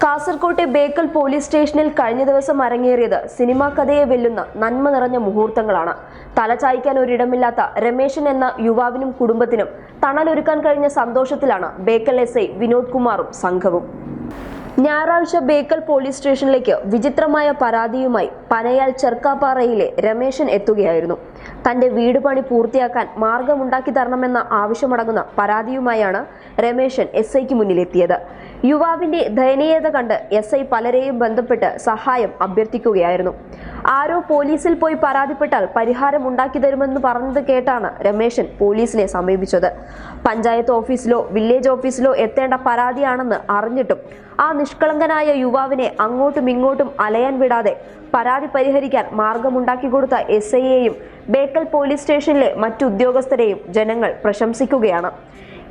കാസർകോട്ടെ ബേക്കൽ പോലീസ് സ്റ്റേഷനിൽ കഴിഞ്ഞ ദിവസം അരങ്ങേറിയത് സിനിമാ കഥയെ വെല്ലുന്ന നന്മ നിറഞ്ഞ മുഹൂർത്തങ്ങളാണ്. തലചായ്ക്കാൻ ഒരിടമില്ലാത്ത രമേശൻ എന്ന യുവാവിനും കുടുംബത്തിനും തണലൊരുക്കാൻ കഴിഞ്ഞ സന്തോഷത്തിലാണ് ബേക്കൽ എസ്ഐ വിനോദ് കുമാറും സംഘവും. ഞായറാഴ്ച ബേക്കൽ പോലീസ് സ്റ്റേഷനിലേക്ക് വിചിത്രമായ പരാതിയുമായി പനയാൽ ചെർക്കാപ്പാറയിലെ രമേശൻ എത്തുകയായിരുന്നു. തന്റെ വീട് പണി പൂർത്തിയാക്കാൻ മാർഗമുണ്ടാക്കി തരണമെന്ന ആവശ്യമടങ്ങുന്ന പരാതിയുമായാണ് രമേശൻ എസ്ഐക്ക് മുന്നിലെത്തിയത്. യുവാവിന്റെ ദയനീയത കണ്ട് എസ്ഐ പലരെയും ബന്ധപ്പെട്ട് സഹായം അഭ്യർത്ഥിക്കുകയായിരുന്നു. ആരോ പോലീസിൽ പോയി പരാതിപ്പെട്ടാൽ പരിഹാരം ഉണ്ടാക്കി തരുമെന്ന് പറഞ്ഞത് കേട്ടാണ് രമേശൻ പോലീസിനെ സമീപിച്ചത്. പഞ്ചായത്ത് ഓഫീസിലോ വില്ലേജ് ഓഫീസിലോ എത്തേണ്ട പരാതിയാണെന്ന് അറിഞ്ഞിട്ടും ആ നിഷ്കളങ്കനായ യുവാവിനെ അങ്ങോട്ടും ഇങ്ങോട്ടും അലയാൻ വിടാതെ പരാതി പരിഹരിക്കാൻ മാർഗമുണ്ടാക്കി കൊടുത്ത എസ്ഐയെയും ബേക്കൽ പോലീസ് സ്റ്റേഷനിലെ മറ്റു ഉദ്യോഗസ്ഥരെയും ജനങ്ങൾ പ്രശംസിക്കുകയാണ്.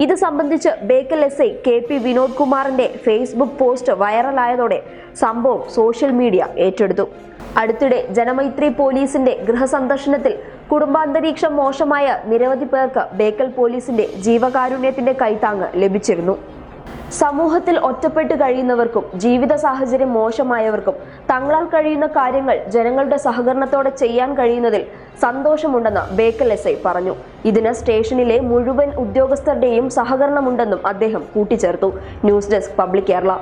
ഇത് സംബന്ധിച്ച് ബേക്കൽ എസ്ഐ KP വിനോദ് കുമാറിന്റെ ഫേസ്ബുക്ക് പോസ്റ്റ് വൈറലായതോടെ സംഭവം സോഷ്യൽ മീഡിയ ഏറ്റെടുത്തു. അടുത്തിടെ ജനമൈത്രി പോലീസിന്റെ ഗൃഹസന്ദർശനത്തിൽ കുടുംബാന്തരീക്ഷം മോശമായ നിരവധി പേർക്ക് ബേക്കൽ പോലീസിന്റെ ജീവകാരുണ്യത്തിന്റെ കൈത്താങ്ങ് ലഭിച്ചിരുന്നു. സമൂഹത്തിൽ ഒറ്റപ്പെട്ട് കഴിയുന്നവർക്കും ജീവിത സാഹചര്യം മോശമായവർക്കും തങ്ങളാൽ കഴിയുന്ന കാര്യങ്ങൾ ജനങ്ങളുടെ സഹകരണത്തോടെ ചെയ്യാൻ കഴിയുന്നതിൽ സന്തോഷമുണ്ടെന്ന് ബേക്കൽ എസ്ഐ പറഞ്ഞു. ഇതിന് സ്റ്റേഷനിലെ മുഴുവൻ ഉദ്യോഗസ്ഥരുടെയും സഹകരണമുണ്ടെന്നും അദ്ദേഹം കൂട്ടിച്ചേർത്തു. News desk public Kerala.